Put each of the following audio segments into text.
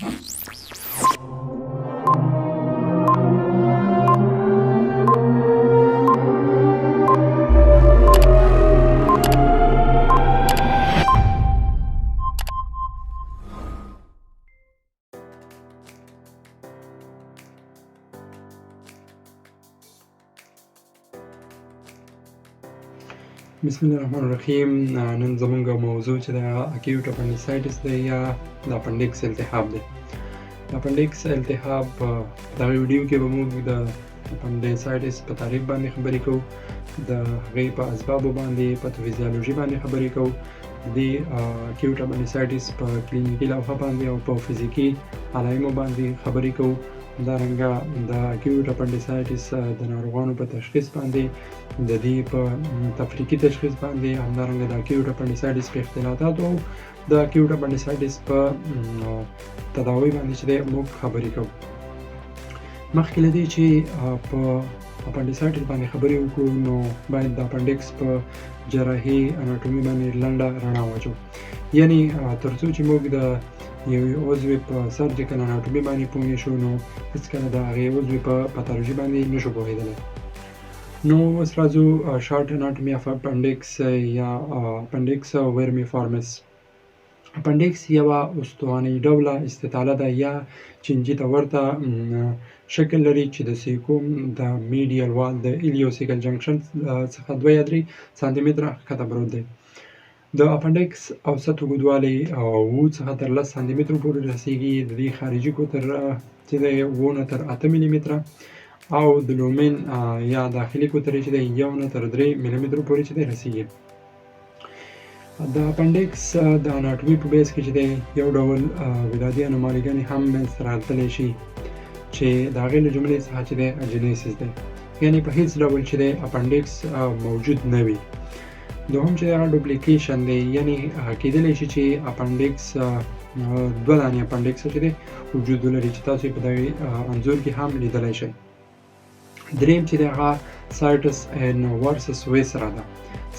بسم الله الرحمن الرحیم. نن زمونږ موضوع چې د اکیوټ اپنډیسایټس دی یا د اپنډکس التهاب دی. د اپنډکس التهاب په دغه ویډیو کې به موږ د اپنډیسایټس په تعریف باندې خبرې کوو، د هغې په اسبابو باندې، پاتوفیزیولوژي باندې خبرې کوو، د اکیوټ اپنډیسایټس په کلینیکي لوحه باندې او په فزیکي علایمو باندې خبرې کوو. همدارنګه د اکیوټ اپنډیسایټس د ناروغانو په تشخیص باندې، د دې په تفریقي تشخیص باندې، همدارنګه د اکیوټ اپنډیسایټس په اختلالاتو او د اکیوټ اپنډیسایټس په تداوی باندې چې دی موږ خبرې کوو. مخکې له دې چې په اپنډیسایټس باندې خبرې وکړو نو باید د اپنډکس په جراحي اناټومي باندې لنډه رڼا واچوو. یعنې تر څو چې موږ د یوې عضوې په سرجیکل اناټومي باندې پوه نه شو نو هېڅکله د هغې عضوې په پاتالوژي باندې نه شو پوهېدلی. نو اوس راځو شارټ اناټومي اف اپنډکس یا اپنډکس ورمیفارمس. اپنډکس یوه استوانۍ ډوله استطاله ده یا چینجي ته ورته شکل لري چې د سیکوم د میډیل وال د ایلیوسیکل جنکشن څخه 2 یا 3 سانتي متره ښکته پروت دی. د اپنډکس اوسط اوږدوالی 7 څخه تر 10 سانتي مترو پورې رسیږي. د دې خارجي قطر چې دی 7 نه تر 8 ملي متره او د لومین یا داخلي قطر چې دی 1 نه تر 3 ملي مترو پورې چې دی رسیږي. د اپنډکس د اناټومي په بیس کې چې دی یو ډول ولادي انومالیګانې هم منځته راتللی شي چې د هغې له جملې څخه چې دی اجینیسیس دی، یعنې په هیڅ ډول چې دی اپنډکس موجود نه وي. دوهم چې هغه ډوپلیکیشن دی، یعنې کېدلی شي چې اپنډکس 2 دانې اپنډکس چې دی وجود ولري چې تاسو یې په دغې انځور کې هم لیدلی شئ. دریم چې دی هغه سایټس ان ورسس ویسرا ده.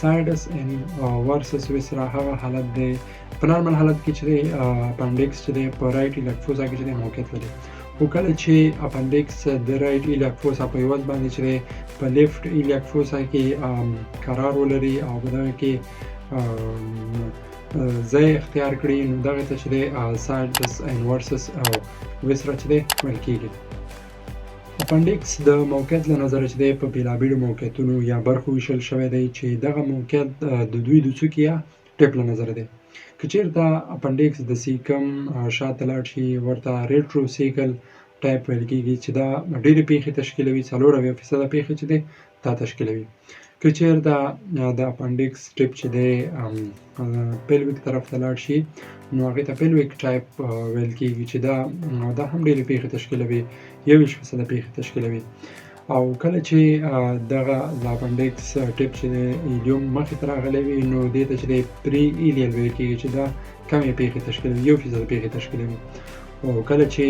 سایټس ان ورسس ویسرا هغه حالت دی په نارمل حالت کې چې دی اپنډکس چې دی په رایټ ایلکفوزا کې چې دی موقعیت لري، خو کله چې اپنډکس د رایټ ایلکفوزا په عوض باندې چې دی په لیفټ ایلکفوزا کې قرار ولري او په دغه کې ځای اختیار کړي نو دغه ته چې دی سایټس ان ورسس ویسرا چې دی ویل کېږي. اپنډکس د موقعیت له نظره چې دی په بېلابېلو موقعیتونو یا برخو ویشل شوی دی چې دغه موقعیت د دوی د څوکې یا ټیپ له نظره دی. که چېرته اپنډکس د سیکم شاته لاړ شي ورته ریټروسیکل ټایپ ویل کېږي چې دا ډېرې پېښې تشکیلوي، 40% پېښې چې دی دا تشکیلوي. که چېرته د اپنډکس ټیپ چې دی پیلویک طرف ته لاړ شي نو هغې ته پیلویک ټایپ ویل کېږي چې دا هم ډېرې پېښې تشکیلوي، 21% پېښې تشکیلوي. او کله چې دغه د اپنډکس ټیپ چې دی ایلیوم مخې ته راغلی وي نو دې ته چې دی پري ایلیل ویل کېږي چې دا کمې پېښې تشکیلوي، 1% پېښې تشکیلوي. او کله چې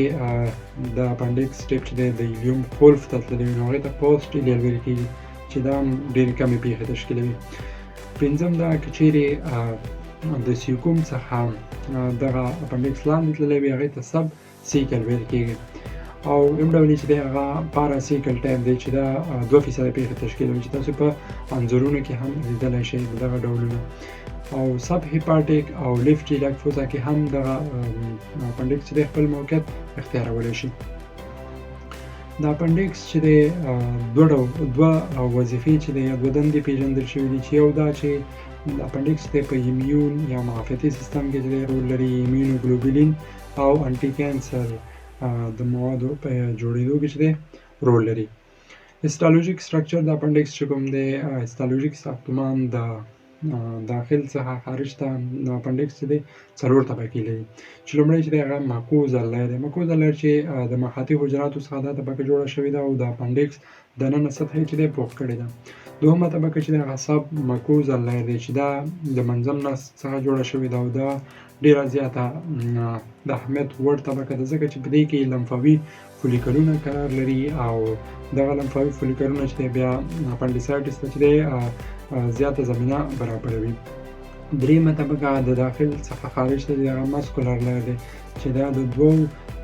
د اپنډکس ټیپ چې دی د ایلیوم خلف ته تللی وي نو هغې ته پوسټ ایلیل ویل کېږي چې دا هم ډېرې کمې پېښې تشکیلوي. پنځم دا که چیرې د سیکوم څخه دغه اپنډکس لاندې تللی وي هغې ته سب سیکل ویل کېږي. او یم ډول چې دی هغه پاراسیکل ټایپ دی چې دا 2% پېښې تشکیلوي چې تاسو په انځورونو کې هم لیدلی شئ دغه ډولونه. او سب هیپاټیک او لیفټ ایلکفوزا کې هم دغه اپنډکس چې دی خپل موقعیت اختیارولی شي. د اپنډکس چې دی دوه وظیفې چې دی یا 2 دندې پېژندل شوي دي چې یو دا چې د اپنډکس دی په ایمیون یا معافیتي سیستم کې چې دی رول لري، ایمیونوګلوبولین او انټي کینسر د موادو په جوړېدو کې چې دی رول لري. هیسټالوژیک سټرکچر د اپنډکس چې کوم دی، هیسټالوژیک ساختمان د داخل څخه خارج ته د اپنډکس چې دی 4 طبقې لري چې لومړی چې دی هغه ماکوزل لیر دی. ماکوزل لیر چې د مخاطي حجراتو څخه دا طبقه جوړه شوې ده او د اپنډکس دننه سطحه چې دی پوښ کړې ده. دوهمه طبقه چې دی هغه سب ماکوزل لیر دی چې دا د منظم نسج څخه جوړه شوې ده او دا ډېره زیاته د اهمیت وړ طبقه ده ځکه چې په دې کې لمفاوي فولیکلونه قرار لري او دغه لمفاوي فولیکلونه چې دی بیا اپنډیسایټس ته چې دی زیاته زمینه برابروي. دریمه طبقه د داخل څخه خارج ته د ماسکولر لیر دی چې دا د دوو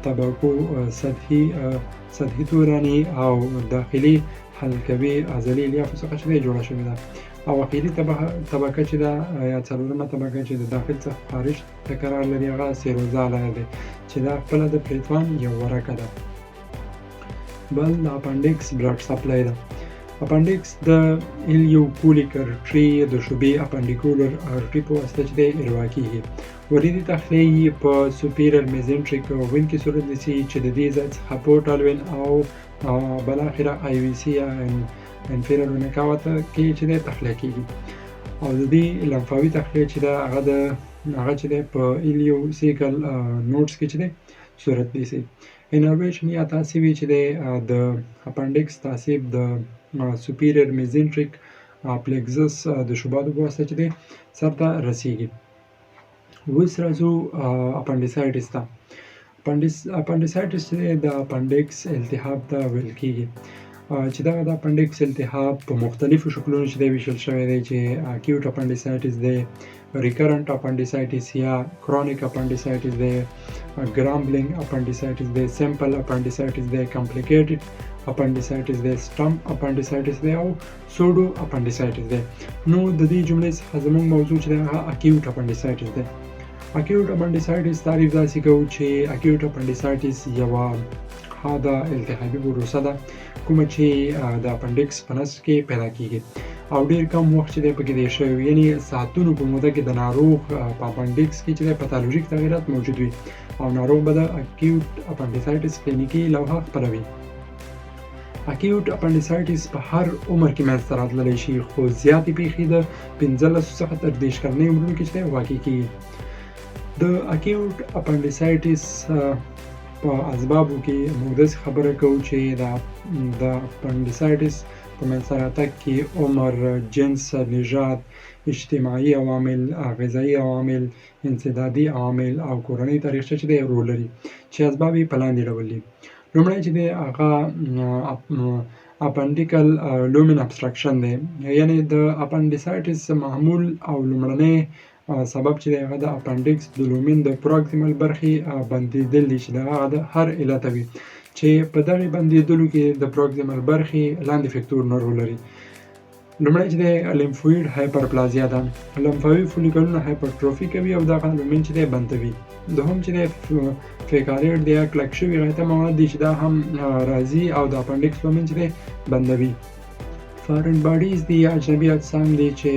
طبقو سطحي توراني او داخلي حلقوي عضلې الیافو څخه چې دی جوړه شوې ده او اخري طبقه چې ده یا څلورمه طبقه چې د داخل څخه خارج ته قرار لري هغه سیروزا لیر دی چې دا خپله د پریتوان یو ورکه ده. بل د اپنډکس بلډ سپلای ده. اپنډکس د ایلیوکولیک ارټري د شعبې اپنډیکولر ارټري په واسطه چې دی اروا کېږي. وریدې تخلې یې په سوپیریر میزنټریک وین کې صورت نیسي چې د دې ځای څخه پورټال وین او بالاخره آی وي سي یا انفیریر وین کاوه کې چې دی تخلیه کېږي او د دې لمفاوي تخلیه چې ده هغه چې دی په ایلیوسیکل نوټس کې چې دی صورت نیسي. انرویشن یا تعصیب چې دی د اپنډکس تعصیب د سوپیریر میزنټریک پلیکزس د شعباتو په واسطه چې دی سر ته رسیږي. اوس راځو اپنډیسایټس ته. اپنډیسایټس چې دی د اپنډکس التهاب ته ویل کېږي چې دغه د اپنډکس التهاب په مختلفو شکلونو چې دی ویشل شوی دی چې اکیوټ اپنډیسایټس دی، ریکرنټ اپنډیسایټس یا کرونیک اپنډیسایټس دی، ګرامبلینګ اپنډیسایټس دی، سمپل اپنډیسایټس دی، کمپلیکیټډ اپنډیسایټس دی، سټم اپنډیسایټس دی او سوډو اپنډیسایټس دی. نو د دې جملې څخه زموږ موضوع چې دی هغه اکیوټ اپنډیسایټس دی. اکیوټ اپنډیسایټس تعریف داسې کوو چې اکیوټ اپنډیسایټس یوه حاده التهابي پروسه ده کومه چې د اپنډکس په نسج کې پیدا کېږي او ډېر کم وخت چې دی پکې دی شوی وي، یعنې ساعتونو په موده کې د ناروغ په اپنډکس کې چې دی پاتالوژیک تغیرات موجود وي او ناروغ به د اکیوټ اپنډیسایټس کلینیکي لوحه خپروي. اکیوټ اپنډیسایټس په هر عمر کې منځته راتللی شي خو زیاتې پیښې د 15 څخه تر 30 کلنۍ عمرونو کې چې دی واقع کېږي. د اکیوټ اپنډیسایټس په اسبابو کې موږ داسې خبره کوو چې د اپنډیسایټس په منځته راتګ کې عمر، جنس، نژاد، اجتماعي عوامل، غذایي عوامل، انسدادي عوامل او کورنۍ تاریخچه چې دی رول لري چې اسباب یې په لاندې ډول دي. لومړی چې دی هغه اپنډیکل لومن ابسټرکشن دی، یعنې د اپنډیسایټس معمول او لومړنی سبب چې دی هغه د اپنډکس د لومن د پروکسیمل برخې بندېدل دي چې د هغه د هر علت وي چې په دغې بندېدلو کې د پروکسیمل برخې لاندې فکتورونه رول لري. لومړی چې دی لیمفویډ هایپرپلازیا ده. لمفاوي فولیکلونه هایپرټروفي کوي او دغه لومن چې دی بندوي. دوهم چې دی فیکالیټ دی یا کلک شوي غایطه مواد دي چې دا هم راځي او د اپنډکس لومن چې دی بندوي. فارن باډیز دي یا اجنبي اجسام دي چې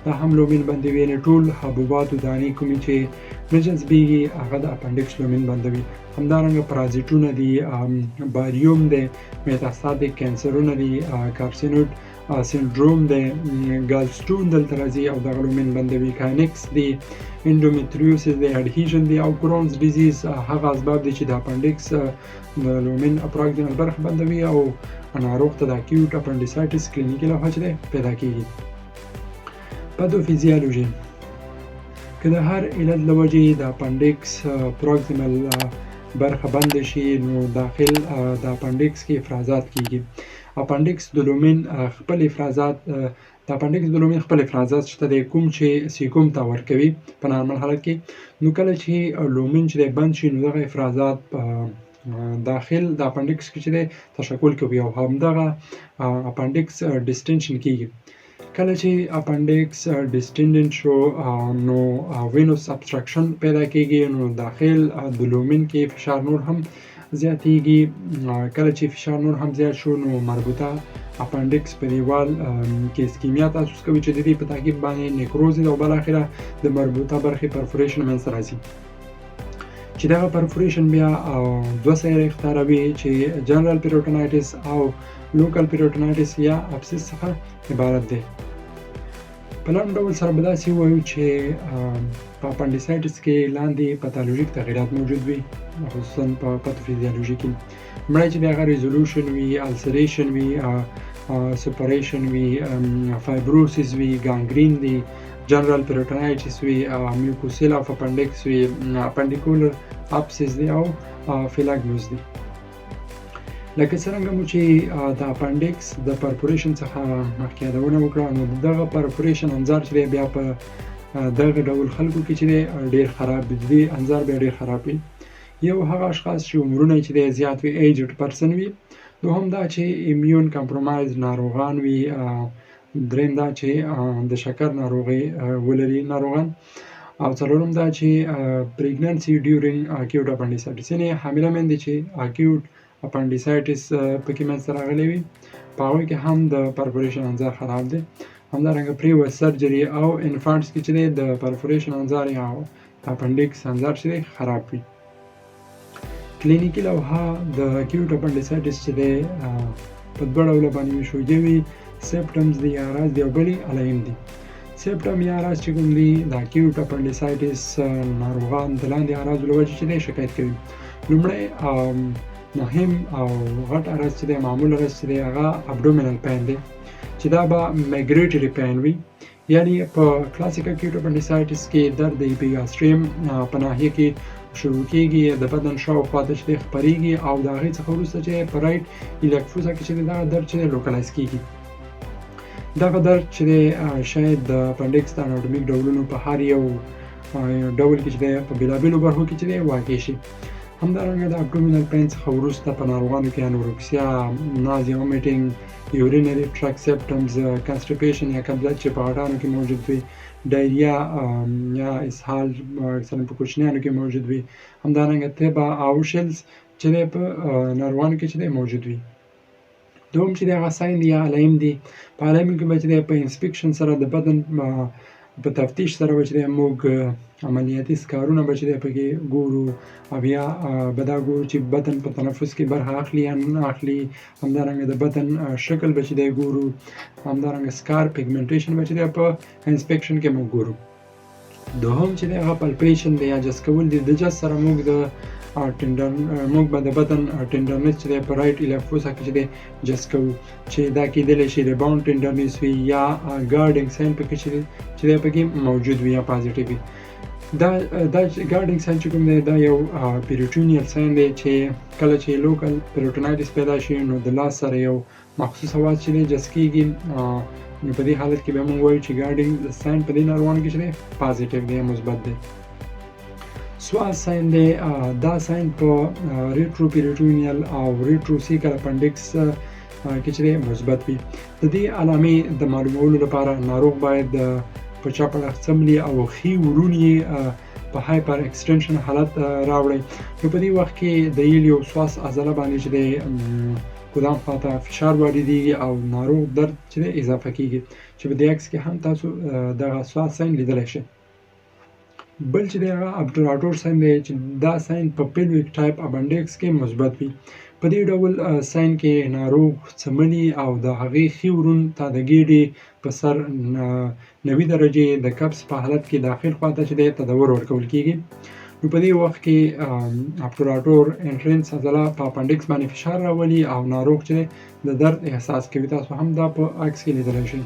دا هم لومن بندوي، یعنې ټول حبوباتو دانې کومې چې نه جذبېږي هغه د اپنډکس لومن بندوي. همدارنګه پرازیټونه دي، باریوم دی، میتاستاتیک کینسرونه دي، کارسینوډ سینډروم دی، ګالسټون دلته راځي او دغه لومن بندوي. کاینکس دی، انډومیتریوسس دی، اډهیژن دی او کرونز ډیزیز هغه اسباب دي چې د اپنډکس د لومن پروکسیمل برخه بندوي او ناروغ ته د اکیوټ اپنډیسایټس کلینیکي لوحه چې دی پیدا کېږي. پاتوفیزیالوژي که د هر علت له وجې د اپنډکس پروکسیمل برخه بنده شي نو داخل د اپنډکس کې افرازات کېږي. اپنډکس د لومن خپل افرازات شته دی کوم چې سیکوم ته ورکوي په نارمل حالت کې. نو کله چې لومن چې دی بند شي نو دغه افرازات داخل د اپنډکس کې چې دی تشکل کوي او همدغه اپنډکس ډسټنشن کېږي. کله چې اپنډکس ډسټنډنټ شو نو وینوس ابسټرکشن پیدا کېږي، نو داخل د لومن کې فشار نور هم زیاتېږي. کله چې فشار نور هم زیات شو نو مربوطه اپنډکس په دیوال کې اسکیمیا تاسوس کوي چې د دې په تعقیب باندې نیکروز او بالاخره د مربوطه برخې پرفوریشن منځته راځي چې دغه پرفوریشن بیا دوه سیرې اختاروي چې جنرال پیروټونایټس او لوکل پیروټونایټس یا ابسس څخه عبارت دی. په لنډ ډول سره به داسې ووایو چې په اپنډیسایټس کې لاندې پاتالوژیک تغیرات موجود وي خصوصا په پاتوفیزیالوژي کې. لومړی چې د هغه ریزولوشن وي، السریشن وي، سپریشن وي، فایبروسس وي، ګانګرین دی، جنرال پیروټونایټس وي، میوکوسیل اف اپنډکس وي، اپنډیکولر ابسس دی او فیلاګموس دی. لکه څرنګه مو چې د اپنډکس د پرفوریشن څخه مخکې یادونه وکړه نو دغه پرفوریشن انځار چې دی بیا په دغه ډول خلکو کې چې دی ډېر خراب وي، د دې انظار بیا ډېر خراب وي. یو هغه اشخاص چې عمرونه چې دی زیات وي، ایجډ پرسن وي. دوهم دا چې ایمیون کمپرومایز ناروغان وي. دریم دا چې د شکر ناروغي ولري ناروغان. او څلورم دا چې پریګننسي ډیورینګ اکیوټ اپنډیسایټس، یعنې حامله میندې چې اکیوټ اپنډیسایټس پکې منځته راغلی وي، په هغوی کې هم د پرفوریشن انځار خراب دی. همدارنګه پریوس سرجري او انفانټس کې چې دی د پرفوریشن انځار یا اپنډکس انځار چې دی خراب وي. کلینیکي لوحه د اکیوټ اپنډیسایټس چې دی په دوه ډوله باندې ویشو. یوې سیمپټمز دي یا راز دي او بلې علایم دي. سیمپټم یا راز چې کوم دي د اکیوټ اپنډیسایټس ناروغان د لاندې اعراضو له وجې چې دی شکایت کوي. لومړی مهم او غټ عرض چې دی، معمول عرض چې دی، هغه ابډومینل پین دی چې دا به میګریټري پین وي. یعنی په کلاسیک اکیوټ اپنډیسایټس کې درد د ایپیګاسټریم په ناحیه کې شروع کېږي، د بدن شاوخوا ته چې دی خپرېږي او د هغې څخه وروسته چې په رایټ ایلکټروزا کې چې دی دغه درد چې دی لوکلایز کېږي. دغه درد چې دی شاید د اپنډکس د اناټومیک ډولونو په هر یو ډول کې چې دی په بېلابېلو برخو کې چې دی واقع شي. همدارنګه د ابډومینل پین څخه وروسته په ناروغانو کې انورکسیا، نازیا، ومیټینګ، یورینري ټرک سیمپټمز، کانسټیپیشن یا قبضیت چې په غټانو کې موجود وي، ډایریا یا اسهال اکثرا په کوچنیانو کې موجود وي. همدارنګه تبه او شلز چې دی په ناروغانو کې چې دی موجود وي. دوم چې دی هغه ساین دی یا علایم دي. په علایم کې به چې دی په انسپیکشن سره د بدن په تفتیش سره به چې دی موږ عملیاتي سکارونه به چې دی پکې ګورو او بیا به دا ګورو چې بدن په تنفس کې برخه اخلي یا نه اخلي. همدارنګه د بدن شکل به چې دی ګورو. همدارنګه سکار پیګمنټیشن به چې دی په انسپیکشن کې موږ ګورو. دوهم چې دی هغه پلپیشن دی یا جس کول دی. د جس سره موږ د موږ به د بدن ټینډرنس چې دی په رایټ ایلکټروزا کې چې دی جس کوو، چې دا کېدلی شي ریباونډ ټینډرنس وي یا ګارډینګ ساین پکې چې دی پکې موجود وي یا پازیټیو وي. دا ګارډینګ ساین چې کوم دی دا یو پیریټونیل ساین دی چې کله چې لوکل پیریټونایټس پیدا شي نو د لاس سره یو مخصوص هوا چې دی جس کېږي. نو په دې حالت کې به موږ وایو چې ګارډینګ ساین په دې ناروغانو کې چې دی پازیټیو دی یا مثبت دی. سواس ساین دی. دا ساین په ریټرو پیریټونیل او ریټروسیکل اپنډکس کې چې دی مثبت وي. د دې علامې د معلومولو لپاره ناروغ باید په چپ اړخ څملي او ښي ورون یې په هایپر اکسټنشن حالت راوړئ. نو په دې وخت کې د ایلیوسواس عضله باندې چې دی ګدام خواته فشار واردېږي او ناروغ درد چې دی اضافه کېږي، چې په دې عکس کې هم تاسو دغه سواس ساین لیدلی شئ. بل چې دی هغه ابټراټور ساین دی چې دا ساین په پیلویک ټایپ اپنډکس کې مثبت وي. په دې ډول ساین کې ناروغ څملي او د هغې ښي ورون ته د ګېډې په سر 90 درجې د کپس په حالت کې داخل خواته چې دی تدور ورکول کېږي. نو په دې وخت کې ابټراټور انټرنس عضله په اپنډکس باندې فشار راولي او ناروغ چې دی د درد احساس کوي. تاسو هم دا په عکس کې لیدلی شئ.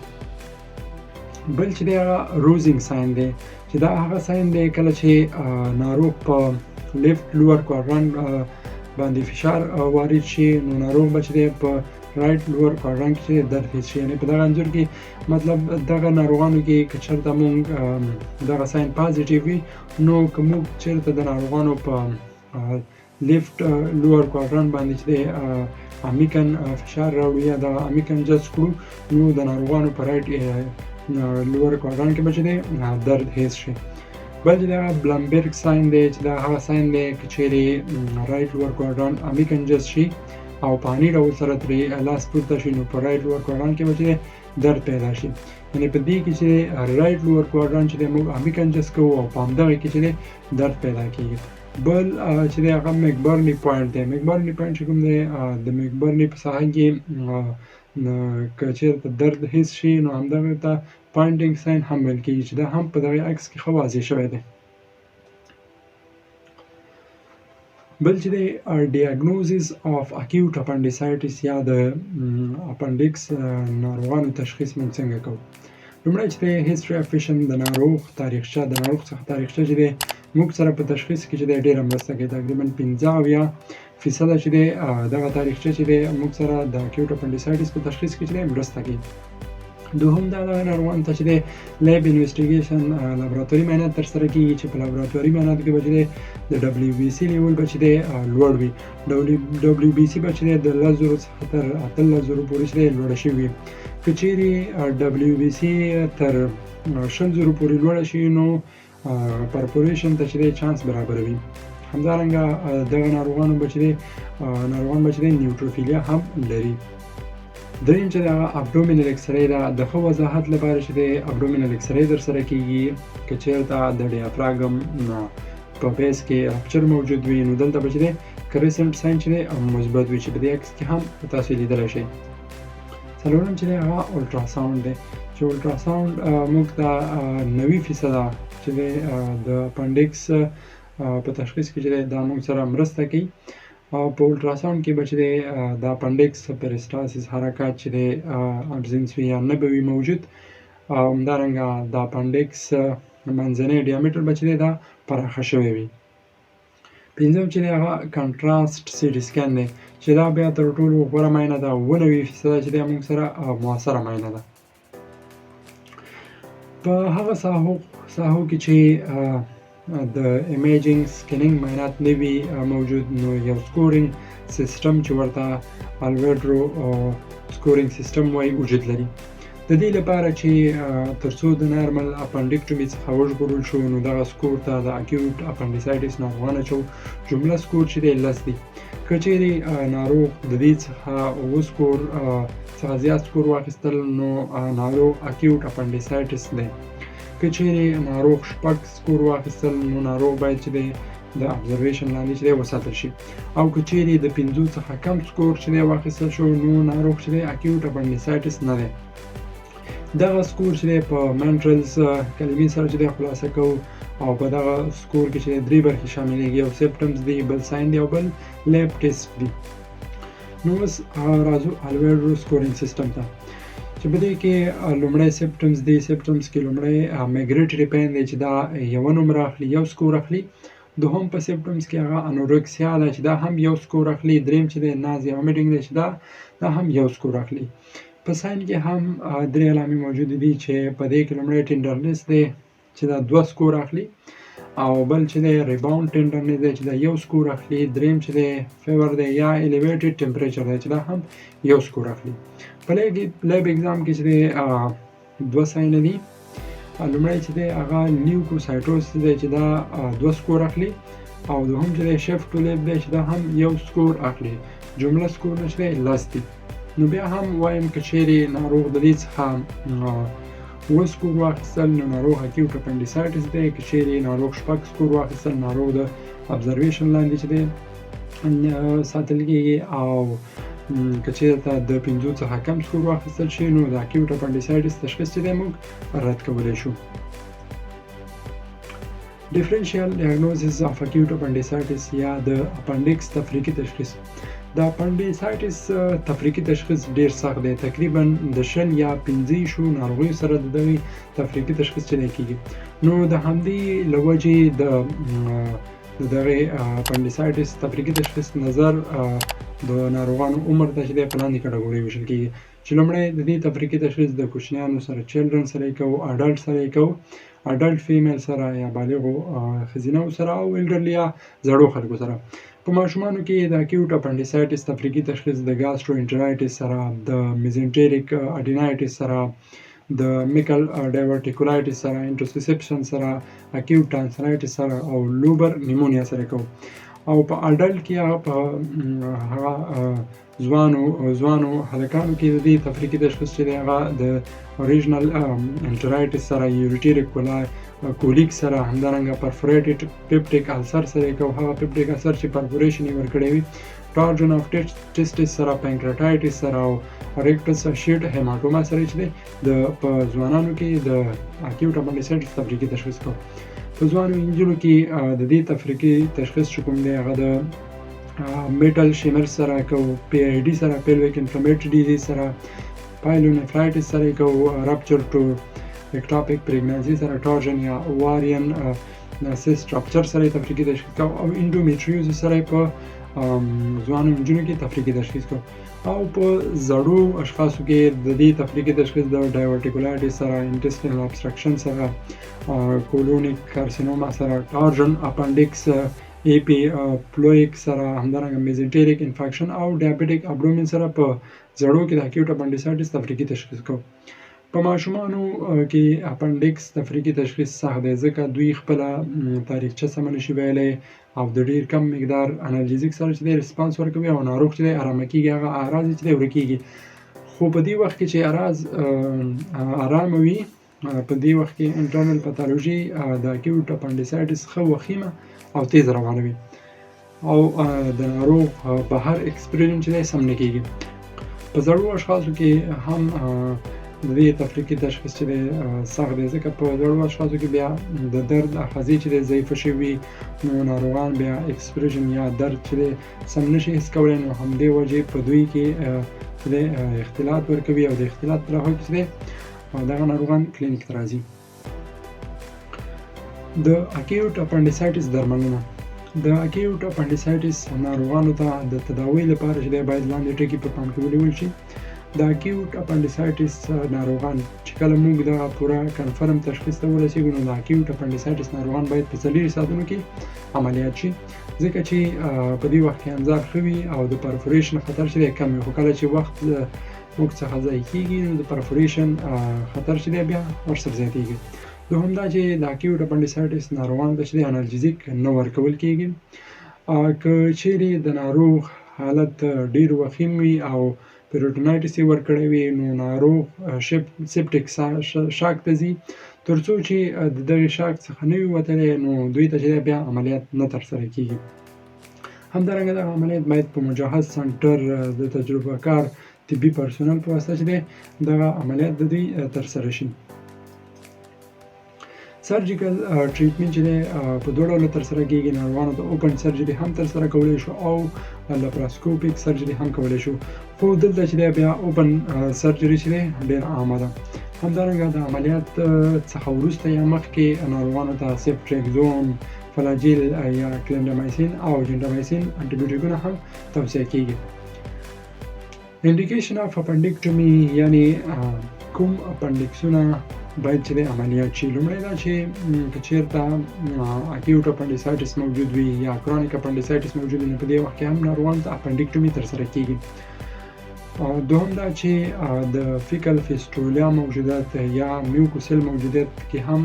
بل چې دی هغه روزینګ ساین دی چې دا هغه ساین دی کله چې ناروغ په لیفت لوور کوادرانټ باندې فشار وارد شي نو ناروغ به چې دی په رایټ لوور کوادرانټ کې درد حس شي. یعنې په دغه انځور کې مطلب دغه ناروغانو کې که چېرته موږ دغه ساین پازیټیو وي نو که موږ چېرته د ناروغانو په لیفت لوور کوادرانټ باندې چې دی امیکن فشار راوړو یا د امیکن جز کړو نو د ناروغانو په رایټ لوور کوادرانټ کې به چې دی درد حس شي. بل چې دا بلمبرګ ساین دی چې دا هغه ساین دی که چیرې رایټ لوور کوادرانټ امیکنجس شي او په اني ډول سره ترې لاس پورته شي نو په رایټ لوور کوادرانټ کې به چې درد پیدا شي. یعنې په دې کې چې رایټ لوور کوادرانټ چې دی موږ امیکنجس کوو او په همدغه کې چې دی درد پیدا کېږي. بل چې دی هغه میکبرني پوینټ دی. میکبرني پوینټ چې کوم دی د میکبرني په ساحه کې که چېرته درد حس شي نو همدغه ته پوینټینګ ساین هم ویل کېږي چې دا هم په دغه عکس کې ښه واضح شوی دی. بل چې دی ډیاګنوزس آف اکیوټ اپنډیسایټس یا د اپنډکس ناروغانو تشخیص موږ څنګه کوو. لومړی چې دی هیسټري اف پیشنټ د ناروغ تاریخچه د ناروغ څخه تاریخچه چې دی موږ سره په تشخیص کې چې دی ډېره مرسته کوي. تقریبا 50% چې دی دغه تاریخچه چې دی موږ سره د اکیوټ اپنډیسایټس په تشخیص کې چې دی مرسته کوي. دوهم دا دغه ناروغانو ته چې دی لیب انویسټیګیشن لابراتواري معاینات ترسره کېږي چې په لابراتواري معایناتو کې به چې دی د WBC لیول به چې دی لوړ وي. WBC به چې دی د 10,000 څخه تر 18,000 پورې چې دی لوړه شوې وي. که چیرې WBC تر 100,000 پورې لوړه شي نو پرفوریشن ته چې دی چانس برابروي. همدارنګه دغه ناروغان به چې دی نیوټروفیلیا هم لري. دریم چې دا ابډومینل اکسرې دا د ښه وضاحت لپاره چې د ابډومینل اکسرې ترسره کېږي. که چېرته د ډیافراګم په بیس کې رپچر موجود وي نو دلته به چې دی کریسنټ ساین چې دی مثبت وي چې په دې عکس کې هم تاسو لیدلی شئ. څلورم چې دی هغه الټراساونډ دی چې الټراساونډ موږ ته 90% چې دی د اپنډکس په تشخیص کې چې دی دا موږ سره مرسته کوي. او په الټراساونډ کې به چې دی د اپنډکس پریسټاسیس حرکات چې دی ابزنس وي یا نه به وي موجود. او همدارنګه د اپنډکس منځنی ډیامیټر به چې دی دا پراخه شوی وي. پنځم چې دی هغه کنټراسټ سی ټي سکین دی چې دا بیا تر ټولو غوره معاینه ده. 90% چې دی موږ سره مؤثره معاینه ده. په هغه ساحو کې چې د ایمیجینګ سکینینګ معاینات نه وي موجود نو یو سکورینګ سیستم چې ورته الویډرو سکورینګ سیستم وایي وجود لري. د دې لپاره چې تر څو د نارمل اپنډکټومي څخه وژغورل شو نو دغه سکور ته د اکیوټ اپنډیسایټس ناروغان اچوو. جمله سکور چې دی 10 دی. که چیرې ناروغ د دې څخه 7 سکور څخه زیات سکور واخیستل نو ناروغ اکیوټ اپنډیسایټس دی. که چیرې ناروغ 6 سکور واخیستل نو ناروغ باید چې دی د ابزرویشن لاندې چې دی وساتل شي. او که چیرې د 5 څخه کم سکور چې دی واخیستل شو نو ناروغ چې دی اکیوټ اپنډیسایټس نه دی. دغه سکور چې دی په منټرلز کلمې سره چې دی خلاصه کوو او په دغه سکور کې چې 3 برخې شاملېږي. یو سیمپټمز دی، بل ساین دی او بل لیب ټیسټ دی. نو اوس راځو الویډرو سکورینګ سیستم ته چې په دې کې لومړی سیمپټمز دی. سیمپټمز کې لومړی میګریټري پین دی چې دا یو نمره اخلي، یو سکور اخلي. دوهم په سیمپټمز کې هغه انورکسیا ده چې دا هم یو سکور اخلي. دریم چې دی نازیا ومیټینګ دی چې دا هم یو سکور اخلي. په ساین کې هم 3 علامې موجود دي چې په دې کې لومړی ټینډرنس دی چې دا 2 سکور اخلي. او بل چې دی ریباوند ټینډرنس دی چې دا یو سکور اخلي. دریم چې دی فیور دی یا الیویټډ ټمپریچر دی چې دا هم یو سکور اخلي. په لیب اگزام کې چې دی 2 ساین دي. لومړی چې دی هغه لیوکوسایټوسس دی چې دا 2 سکور اخلي. او دوهم چې دی شیفټ ټو لیب دی چې دا هم یو سکور اخلي. جمله سکور چې دی 10 دی. نو بیا هم وایم که چیرې ناروغ د دې څخه 7 سکور واخیستل نو ناروغ اکیوټ اپنډیسایټس دی. که چیرې ناروغ 6 سکور واخیستل ناروغ د ابزرویشن لاندې چې دی ساتل کېږي. او که چیرته د 5 څخه کم سکور واخیستل شي نو د اکیوټ اپنډیسایټس تشخیص چې دی موږ رد کولی شو. ډیفرنشیل ډایګنوزس اف اکیوټ اپنډیسایټس یا د اپنډکس تفریقي تشخیص. د اپنډیسایټس تفریقي تشخیص ډیر سخت دی. تقریبا د 20 یا 15 ناروغیو سره د دغه تفریقي تشخیص چلی کېږي. نو د همدې له وجې د دغه اپنډیسایټس تفریقي تشخیص نظر د ناروغانو عمر ته چې دی په لاندې کټګورۍ ویشل کېږي چې لومړی د دې تفریقي تشخیص د کوچنیانو سره چلډرن سره یې کوو، اډلټ سره یې کوو، اډلټ فیمیل سره یا بالغو ښځینهو سره او ایلډرلي یا زړو خلکو سره. په ماشومانو کې د اکیوټ اپنډیسایټس تفریقي تشخیص د ګاسټرو انټرایټس سره، د میزنټریک اډینایټس سره، د میکل ډایورټیکولایټس سره، انټرسپشن سره، اکیوټ ټانسلایټس سره او لوبر نیمونیا سره کوو. او په اډلټ کې هغه په ځوانو هلکانو کې د دې تفریقي تشخیص چې دی هغه د اوریجنل انټرایټس سره، یوریټیریک کولیک سره، همدارنګه پرفوریټډ پیپټیک السر سره کوو. هغه پیپټیک السر چې پرفوریشن یې ورکړی وي، ټارجن اف ټیسټس سره، پانکریاتایټس سره او ریکټس شیټ هیماټوما سره چې دی په ځوانانو کې د اکیوټ اپنډیسایټس تفریقي تشخیص کوو. په ځوانو نجونو کې د دې تفریقي تشخیص چې کوم دی هغه د میټل شیمر سره کوو، پی آی ډي سره، پیلویک انفلمیټري ډیزیز سره، پایلونیفرایټس سره کوو، رپچر ټو اکټاپیک پریګنانسي سره، ټارجن یا اوارین سیسټ رپچر سره تفریقي تشخیص کوو. او انډومیټریوزس سره په ځوانو نجونو کې تفریقي تشخیص کو او په زړو اشخاصو کې د دې تفریقي تشخیص د ډایورټیکولایټس سره، انټسټینل ابسټرکشن سره، کولونیک کارسینوما سره، ټارژن اپنډکس ایپی پلویک سره، همدارنګه میزنټریک انفیکشن او ډایابیټیک ابډومین سره په زړو کې د اکیوټ اپنډیسایټس تفریقي تشخیص کو. په ماشومانو کې اپنډکس تفریقي تشخیص سخت دی ځکه دوی خپله تاریخچه سمه نشي ویلی او د ډیر کم مقدار انالجیزیک سره چې دی ریسپانس ورکوي او ناروغ چې دی ارامه کیږي، هغه اعراض چې دی ورکیږي. خو په دې وخت کې چې اعراض ارامه وي، په دې وخت کې انټرنل پاتالوژي د اکیوټ اپنډیسایټس ښه وخیمه او تیز روانه وي او د ناروغ بهر اکسپریشن چې دی سم نه کیږي. په زړو اشخاصو کې هم د دې تفریقي تشخیص چې دی سخت دی ځکه په زړو اشخاصو کې بیا د درد آخذې چې دی ضعیفه شوي، نو ناروغان بیا اکسپریشن یا درد چې دی سم نشي حس کولی، نو همدې وجې په دوی کې چې دی اختلاط ورکوي او د اختلاط په لحاظ چې دی دغه ناروغان کلینیک ته راځي. د اکیوټ اپنډیسایټس درملنه. د اکیوټ اپنډیسایټس ناروغانو ته د تداوی لپاره چې دی باید لاندې ټکي په پام کې ونیول شي. د اکیوټ اپنډیسایټس ناروغان چې کله موږ دغه پوره کنفرم تشخیص ته ورسېږو، نو د اکیوټ اپنډیسایټس ناروغان باید په 4 ساعتونو کې عملیات شي ځکه چې په دې وخت کې انځار ښه وي او د پرفوریشن خطر چې دی کم وي. خو کله چې وخت موږ څخه ضایع کېږي، نو د پرفوریشن خطر چې دی بیا ورسره زیاتېږي. دوهم دا چې د اکیوټ اپنډیسایټس ناروغانو ته چې دی انالجیزیک نه ورکول کېږي. که چیرې د ناروغ حالت ډېر وخیم وي او پیروټونایټس یې ورکړی وي، نو ناروغ سیپټیک شاک ته ځي. تر څو چې د دغې شاک څخه نه وي وتلی، نو دوی ته چې بیا عملیات نه ترسره کېږي. همدارنګه دغه عملیات باید په مجهز سنټر د تجربه کار طبي پرسونل په واسطه چې دی دغه عملیات د دوی ترسره شي. سرجیکل ټریټمنټ چې دی په دوه ډوله ترسره کېږي. ناروغانو ته اوپن سرجري هم ترسره کولی شو او لپراسکوپیک سرجري هم کولی شو، خو دلته چې دی بیا اوپن سرجري چې دی ډېر عامه ده. همدارنګه د عملیات څخه وروسته یا مخکې ناروغانو ته سیفټریکزون، فلاجیل یا کلینډامایسین او جنټامایسین انټي بیوټیکونه هم توصیه کېږي. انډیکیشن اف اپنډیکټومي یعنی کوم اپنډکسونه باید چې د عملیات شي. لومړی دا چې که چېرته اکیوټ اپنډیسایټس موجود وي یا کرونیک اپنډیسایټس موجود وي، نو په دې وخت کې هم ناروغانو ته اپنډیکټومي ترسره کېږي. دوهم دا چې د فیکل فیسټولیا موجودات یا میوکوسیل موجودیت کې هم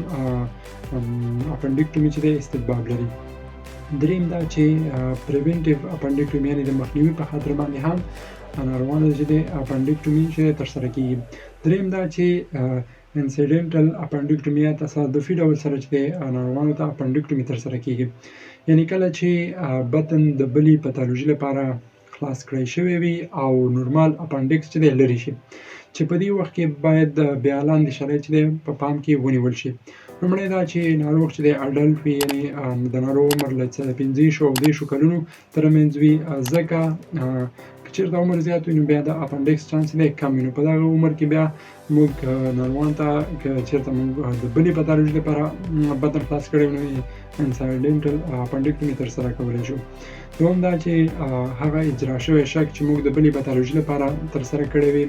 اپنډیکټومي چې دی استحباب لري. دریم دا چې پریونټیو اپنډیکټومي یعنې د مخنیوي په خاطر باندې هم ناروغانو چې دی اپنډیکټومي چې ترسره کېږي. دریم دا چې انسیډنټل اپنډیکټومي یا تصادفي ډول سره چې دی ناروغانو ته اپنډیکټومي ترسره کېږي. یعنې کله چې بطن د بلې پتالوژي لپاره خلاص کړی شوی وي او نورمال اپنډکس چې دی لرې شي، چې په دې وخت کې باید بیا لاندې شرایط چې دی په پام کې ونیول شي. لومړی دا چې ناروغ چې دی اډلټ وي، یعنې د ناروغ عمر له 15 او 10 کلونو ترمنځ وي، ځکه که چېرته عمر زیات وي، نو بیا د اپنډکس چانس دی کم وي. نو په دغه عمر کې بیا موږ ناروغانو ته که چېرته موږ د بلې پتالوژي لپاره بطن خلاص کړی وي، نو انسایډنټل اپنډیکټومي ترسره کولی شو. دوم دا چې هغه اجرا شوی شک چې موږ د بلې پتالوژي لپاره ترسره کړی وي،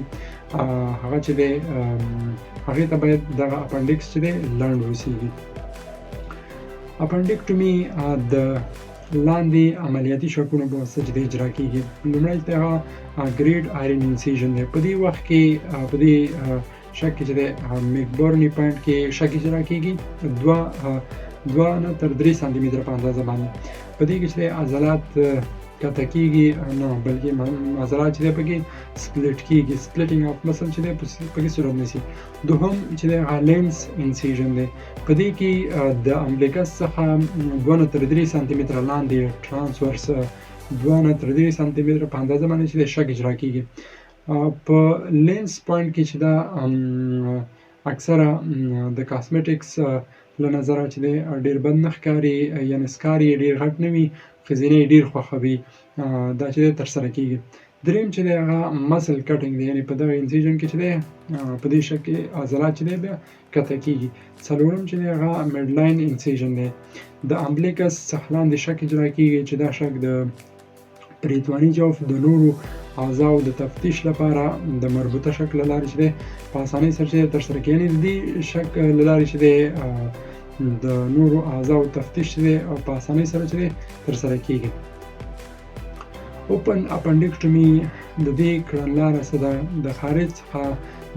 هغه چې دی هغې ته باید دغه اپنډکس چې دی لنډ اوسېږي. اپنډیکټومي د لاندې عملیاتي شکونو په واسطه چې دی اجرا کېږي. لومړی چې هغه ګریډ آیرن انسیژن دی. په دې وخت کې په دې شک کې چې دی میکبورني پوینټ کې شک اجرا کېږي 2 نه تر 3 سانتي متره په اندازه باندې. په دې کې چې عضلات کته کېږي نه، بلکې عضلات چې دی پکې سپلټ کېږي. سپلټینګ اف مسل چې دی پکې صورت نیسي. دوهم چې دی هغه لینس انسیژن دی. په دې کې د امبلیکس څخه 2 نه تر 3 سانتي متره لاندې ټرانسورس 2 نه تر 3 سانتي متره په اندازه باندې چې دی شک اجرا کېږي. په لینس پوینټ کې چې دا اکثره د کاسمیټکس له نظره چې دی ډېر بد نه ښکاري، یعنې سکار یې ډېر غټ نه وي، ښځینه یې ډېر خوښوي، دا چې دی ترسره کېږي. دریم چې دی هغه مسل کټینګ دی، یعنې په دغه انسیژن کې چې دی په دې شک کې عضلات چې دی بیا کته کېږي. څلورم چې دی هغه میډلاین انسیژن دی. د امبلیکس څخه لاندې شک اجرا کېږي چې دا شک د ریتواني جوف د نورو اعضاو د تفتیش لپاره د مربوطه شک له لارې چې دی په اسانۍ سره چې ترسره کیږي. یعنې د دې شک له لارې چې دی د نورو اعضاو تفتیش چې دی په اسانۍ سره چې دی ترسره کیږي. اوپن اپنډکټومي د دې کړنلاره څه ده؟ د خارج څخه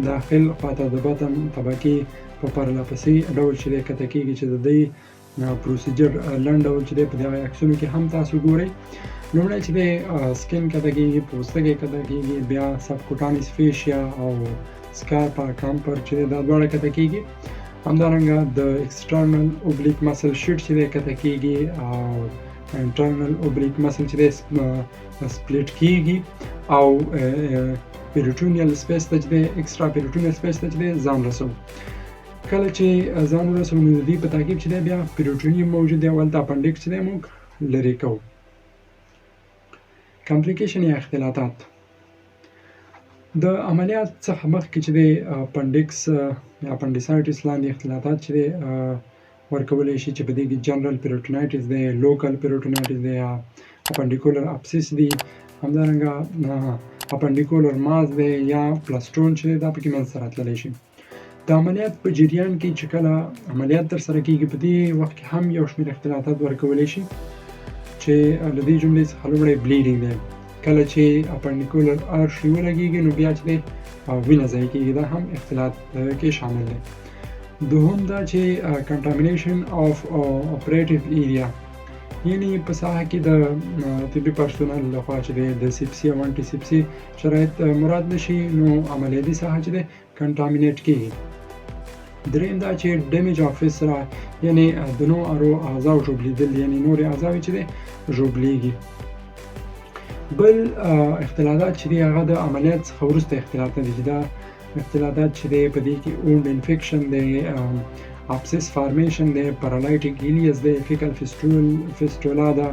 داخل خواته د بطن طبقې په پرله پسې ډول چې دی قطع کیږي، چې د دې پروسیجر لنډ ډول چې دی په دغه عکسونو کې هم تاسو ګورئ. لومړی چې دی سکن قطع کیږي، پوستکی قطع کیږي، بیا سبکوټانیس فیشیا او سکارپا کامپر چې دی دا دواړه قطع کیږي. همدارنګه د ایکسټرنل اوبلیک مسل شیټ چې دی قطع کیږي او انټرنل اوبلیک مسل چې دی سپلیټ کیږي او پیریټونیل سپیس ته چې دی ایکسترا پیریټونیل سپیس ته چې دی ځان رسوو. کله چې ځان ورسوو نو د دې په تعقیب چې دی بیا پیریټونیم موجود دی او هلته اپنډکس چې دی موږ لرې کوو. کمپلیکیشن یا اختلاطات د عملیات څخه مخکې چې دی اپنډکس یا اپنډیسایټس لاندې اختلاطات چې دی ورکولی شي، چې په دې کې جنرال پیریټونایټس دی، لوکل پیریټونایټس دی یا اپنډیکولر ابسیس دی، همدارنګه اپنډیکولر ماس دی یا پلاسټون چې دی دا پکې منځته راتللی شي. د عملیات په جریان کې چې کله عملیات ترسره کیږي په دې وخت کې هم یو شمېر اختلاطات ورکولی شي، چې له دې جملې څخه لومړی بلیډینګ دی. کله چې اپنډیکولر ارشي ولګېږي نو بیا چې دی وینه ضایع کېږي، دا هم اختلاط کې شامل دی. دوهم دا چې کنټامینیشن آف اپریټیو ایریا، یعنې په ساحه کې د طبي پرسونل لخوا چې دی د سیپسي او انټي سیپسي شرایط مراد نشي نو عملیاتي ساحه چې دی کنټامینیټ کېږي. دریم دا چې ډیمیج آف ویسرا، یعنې د نورو اعضاو ژوبلیدل، یعنې نورې اعضاوې چې دی ژوبلیږي. بل اختلاطات چې دی هغه د عملیات څخه وروسته اختلاطات دي، چې دا اختلاطات چې دی په دې کې اوند انفیکشن دی، ابسیس فارمیشن دی، پرالایټیک ایلیس دی، فیکل فیسټولا ده،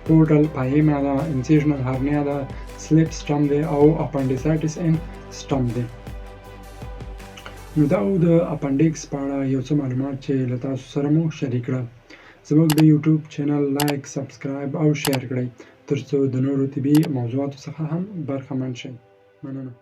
پورټل پایما ده، انسیژنل هرنیا ده، سلیپ سټم دی او اپنډیسایټس ان سټم دی. نو دا د اپنډکس په اړه یو څه معلومات چې له تاسو سره مو شریک کړل. زموږ د یوټیوب چینل لایک، سبسکرایب او شیر کړئ تر څو د نورو طبي موضوعاتو څخه هم برخمن شئ. مننه.